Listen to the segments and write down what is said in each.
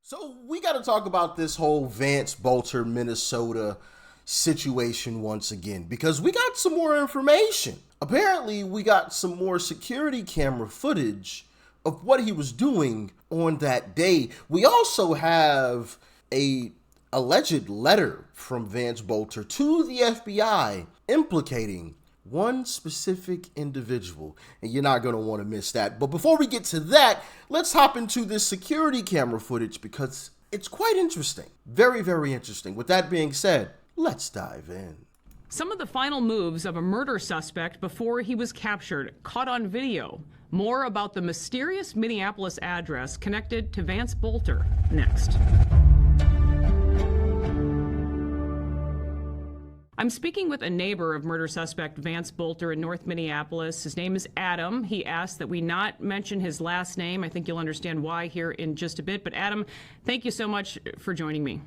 So we got to talk about this whole Vance Bolter, Minnesota situation once again because we got some more information. Apparently, we got some more security camera footage of what he was doing on that day. We also have a alleged letter from Vance Bolter to the FBI implicating one specific individual, and you're not going to want to miss that. But before we get to that, let's hop into this security camera footage because it's quite interesting. Very, very interesting. With that being said, let's dive in. Some of the final moves of a murder suspect before he was captured, caught on video. More about the mysterious Minneapolis address connected to Vance Bolter next. I'm speaking with a neighbor of murder suspect Vance Bolter in North Minneapolis. His name is Adam. He asked that we not mention his last name. I think you'll understand why here in just a bit. But Adam, thank you so much for joining me.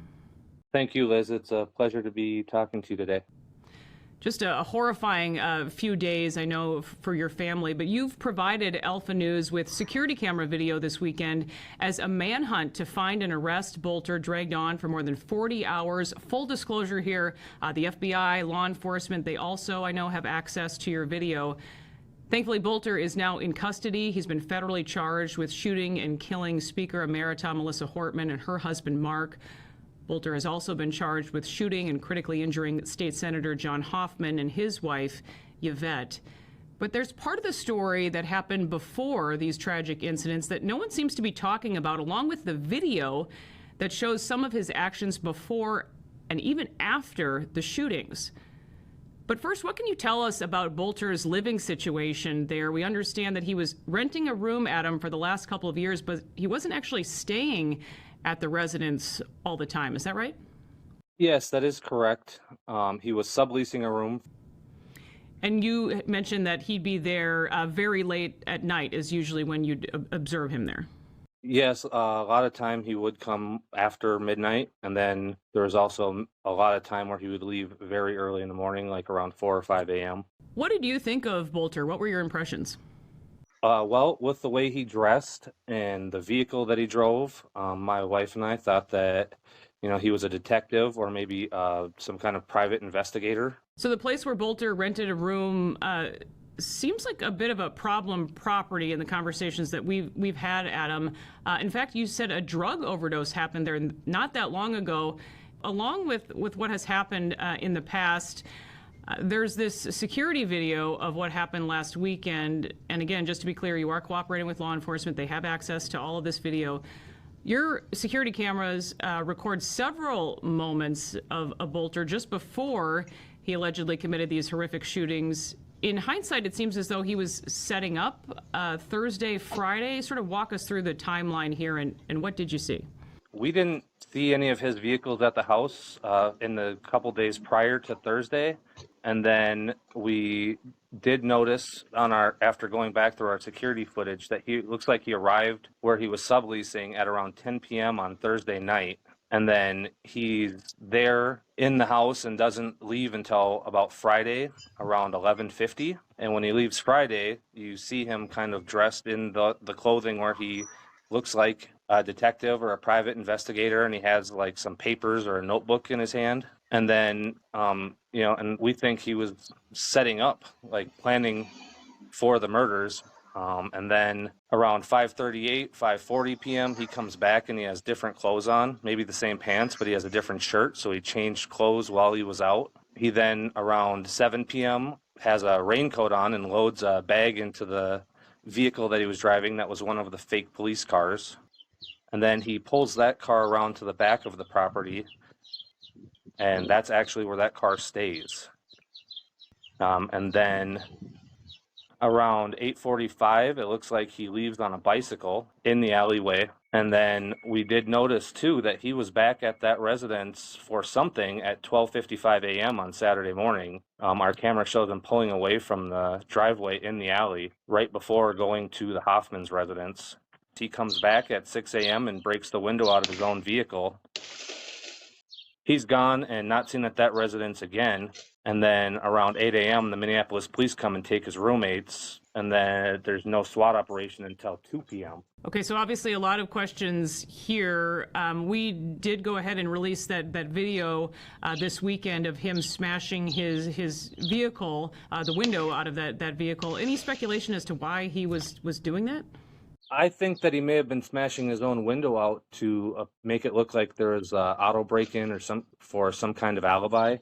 Thank you, Liz. It's a pleasure to be talking to you today. Just a horrifying few days, I know, for your family, but you've provided Alpha News with security camera video this weekend as a manhunt to find and arrest Bolter dragged on for more than 40 hours. Full disclosure here, the FBI, law enforcement, they also, I know, have access to your video. Thankfully, Bolter is now in custody. He's been federally charged with shooting and killing Speaker Emerita Melissa Hortman and her husband, Mark. Bolter has also been charged with shooting and critically injuring State Senator John Hoffman and his wife, Yvette. But there's part of the story that happened before these tragic incidents that no one seems to be talking about, along with the video that shows some of his actions before and even after the shootings. But first, what can you tell us about Bolter's living situation there? We understand that he was renting a room, Adam, for the last couple of years, but he wasn't actually staying at the residence all the time. Is that right? Yes, that is correct. He was subleasing a room. And you mentioned that he'd be there very late at night is usually when you'd observe him there. Yes, a lot of time he would come after midnight, and then there was also a lot of time where he would leave very early in the morning, like around 4 or 5 a.m. What did you think of Bolter? What were your impressions? Well, with the way he dressed and the vehicle that he drove, my wife and I thought that, he was a detective or maybe some kind of private investigator. So the place where Bolter rented a room seems like a bit of a problem property in the conversations that we've had, Adam. In fact, you said a drug overdose happened there not that long ago. Along with what has happened in the past, there's this security video of what happened last weekend. And again, just to be clear, you are cooperating with law enforcement. They have access to all of this video. Your security cameras record several moments of Bolter just before he allegedly committed these horrific shootings. In hindsight, it seems as though he was setting up Thursday, Friday. Sort of walk us through the timeline here, and what did you see? We didn't see any of his vehicles at the house in the couple days prior to Thursday. And then we did notice after going back through our security footage that he looks like he arrived where he was subleasing at around 10 p.m. on Thursday night. And then he's there in the house and doesn't leave until about Friday around 11:50. And when he leaves Friday, you see him kind of dressed in the clothing where he looks like a detective or a private investigator, and he has like some papers or a notebook in his hand. And then, and we think he was setting up, like planning for the murders. And then around 5:38, 5:40 p.m., he comes back and he has different clothes on, maybe the same pants, but he has a different shirt. So he changed clothes while he was out. He then around 7 p.m. has a raincoat on and loads a bag into the vehicle that he was driving. That was one of the fake police cars. And then he pulls that car around to the back of the property. And that's actually where that car stays. And then around 8:45, it looks like he leaves on a bicycle in the alleyway. And then we did notice, too, that he was back at that residence for something at 12:55 a.m. on Saturday morning. Our camera shows him pulling away from the driveway in the alley right before going to the Hoffman's residence. He comes back at 6 a.m. and breaks the window out of his own vehicle. He's gone and not seen at that residence again. And then around 8 a.m., the Minneapolis police come and take his roommates. And then there's no SWAT operation until 2 p.m. Okay, so obviously a lot of questions here. We did go ahead and release that video this weekend of him smashing his vehicle, the window out of that vehicle. Any speculation as to why he was doing that? I think that he may have been smashing his own window out to make it look like there was auto break-in or some kind of alibi.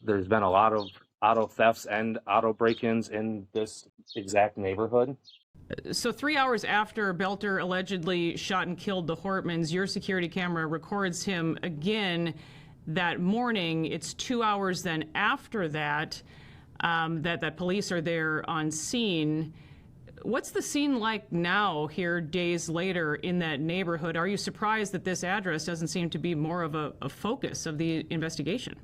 There's been a lot of auto thefts and auto break-ins in this exact neighborhood. So 3 hours after Belter allegedly shot and killed the Hortmans, your security camera records him again that morning. It's 2 hours then after that that police are there on scene. What's the scene like now here days later in that neighborhood? Are you surprised that this address doesn't seem to be more of a focus of the investigation?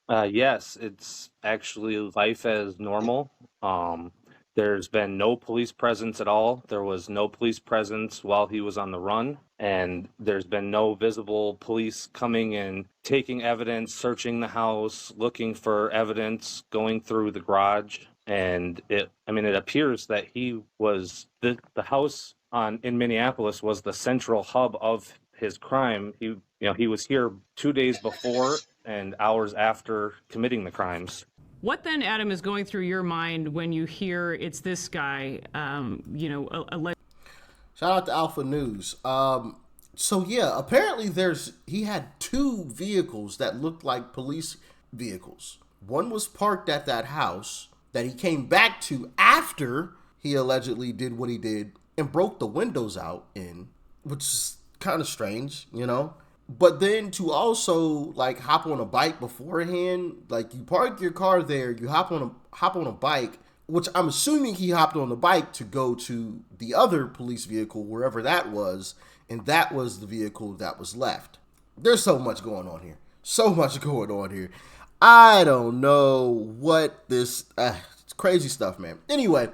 Yes, it's actually life as normal. There's been no police presence at all. There was no police presence while he was on the run, and there's been no visible police coming and taking evidence, searching the house, looking for evidence, going through the garage. And it appears that he was the house in Minneapolis was the central hub of his crime. He was here 2 days before and hours after committing the crimes. What then, Adam, is going through your mind when you hear it's this guy, Shout out to Alpha News. So yeah, apparently he had 2 vehicles that looked like police vehicles. One was parked at that house that he came back to after he allegedly did what he did and broke the windows out in, which is kind of strange, But then to also hop on a bike beforehand, you park your car there, you hop on a bike, which I'm assuming he hopped on the bike to go to the other police vehicle, wherever that was, and that was the vehicle that was left. There's so much going on here. I don't know what this, it's crazy stuff, man. Anyway,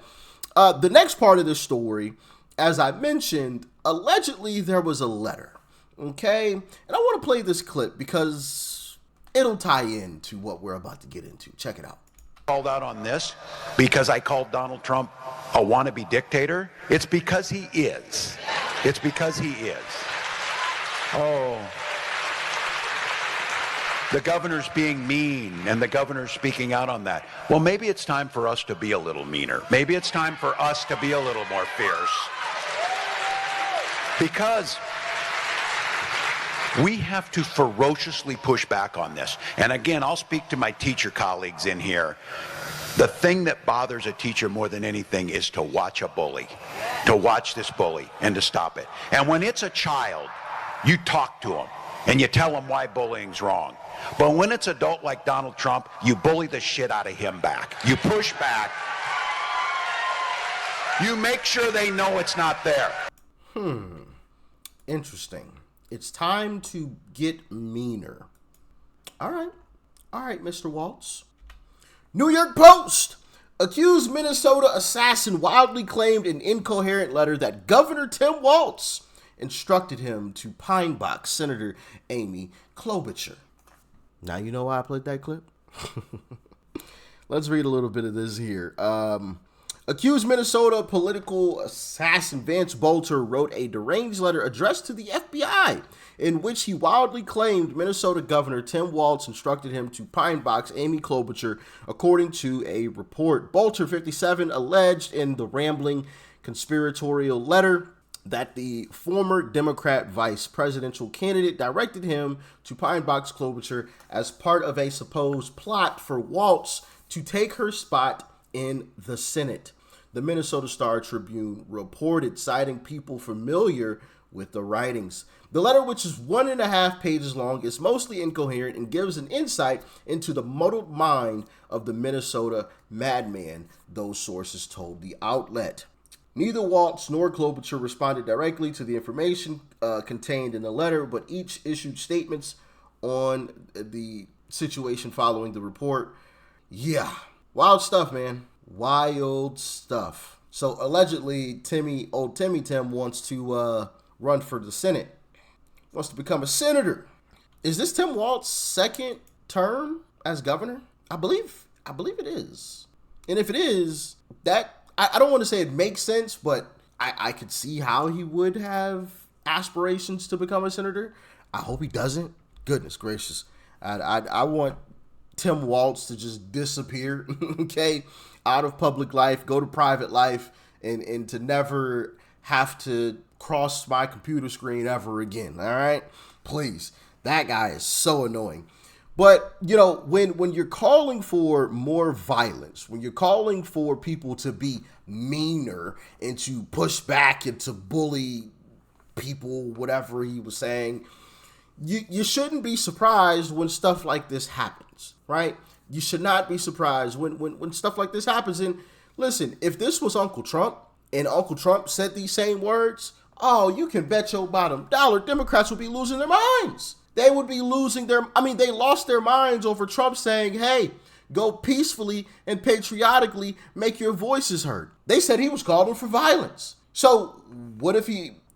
the next part of this story, as I mentioned, allegedly there was a letter. Okay, and I want to play this clip because it'll tie into what we're about to get into. Check it out. Called out on this because I called Donald Trump a wannabe dictator. It's because he is. Oh, the governor's being mean and the governor's speaking out on that. Well, maybe it's time for us to be a little meaner. Maybe it's time for us to be a little more fierce. Because we have to ferociously push back on this. And again, I'll speak to my teacher colleagues in here. The thing that bothers a teacher more than anything is to watch a bully, to watch this bully and to stop it. And when it's a child, you talk to them and you tell them why bullying's wrong. But when it's adult like Donald Trump, you bully the shit out of him back. You push back. You make sure they know it's not there. Interesting. It's time to get meaner. All right, Mr. Waltz. New York Post. Accused Minnesota assassin wildly claimed in incoherent letter that Governor Tim Walz instructed him to pine box Senator Amy Klobuchar. Now you know why I played that clip? Let's read a little bit of this here. Accused Minnesota political assassin Vance Bolter wrote a deranged letter addressed to the FBI in which he wildly claimed Minnesota Governor Tim Walz instructed him to pine box Amy Klobuchar, according to a report. Bolter, 57, alleged in the rambling conspiratorial letter that the former Democrat vice presidential candidate directed him to pine box Klobuchar as part of a supposed plot for Walz to take her spot in the Senate. The Minnesota Star Tribune reported, citing people familiar with the writings. The letter, which is 1.5 pages long, is mostly incoherent and gives an insight into the muddled mind of the Minnesota madman, those sources told the outlet. Neither Walz nor Klobuchar responded directly to the information contained in the letter, but each issued statements on the situation following the report. Yeah, wild stuff, man. Wild stuff. So allegedly, Timmy Tim wants to run for the Senate. Wants to become a senator. Is this Tim Walz's second term as governor? I believe it is. And if it is, that I don't want to say it makes sense, but I could see how he would have aspirations to become a senator. I hope he doesn't. Goodness gracious. I want Tim Walz to just disappear, okay, out of public life, go to private life, and to never have to cross my computer screen ever again, all right? Please. That guy is so annoying. But, you know, when you're calling for more violence, when you're calling for people to be meaner and to push back and to bully people, whatever he was saying, you shouldn't be surprised when stuff like this happens, right? You should not be surprised when stuff like this happens. And listen, if this was Uncle Trump and Uncle Trump said these same words, oh, you can bet your bottom dollar Democrats would be losing their minds. They would be losing they lost their minds over Trump saying, hey, go peacefully and patriotically make your voices heard. They said he was calling for violence. So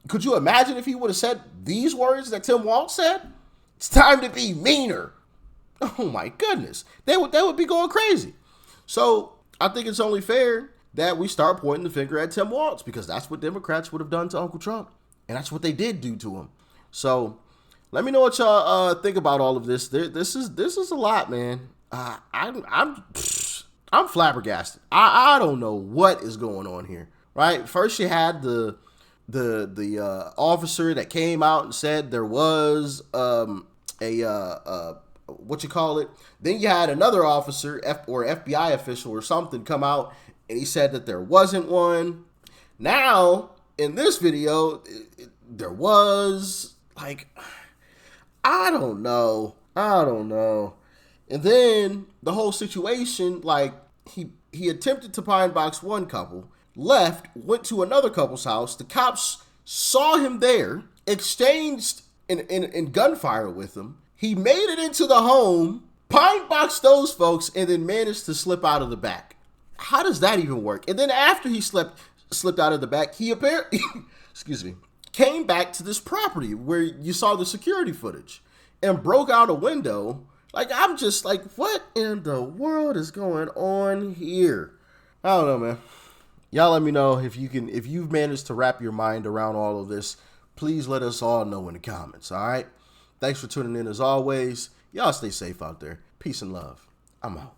could you imagine if he would have said these words that Tim Walz said? It's time to be meaner. Oh my goodness. They would be going crazy. So I think it's only fair that we start pointing the finger at Tim Walz, because that's what Democrats would have done to Uncle Trump. And that's what they did do to him. So let me know what y'all think about all of this. This is a lot, man. I'm flabbergasted. I don't know what is going on here. Right? First, you had the officer that came out and said there was what you call it. Then you had another officer or FBI official or something come out and he said that there wasn't one. Now in this video, there was, like, I don't know. And then the whole situation, like, he attempted to pine box one couple, left, went to another couple's house. The cops saw him there, exchanged in gunfire with him. He made it into the home, pine boxed those folks, and then managed to slip out of the back. How does that even work? And then after he slipped out of the back, he apparently, came back to this property where you saw the security footage and broke out a window. Like, I'm just like, what in the world is going on here? I don't know, man. Y'all let me know if you've managed to wrap your mind around all of this. Please let us all know in the comments, all right? Thanks for tuning in as always. Y'all stay safe out there. Peace and love. I'm out.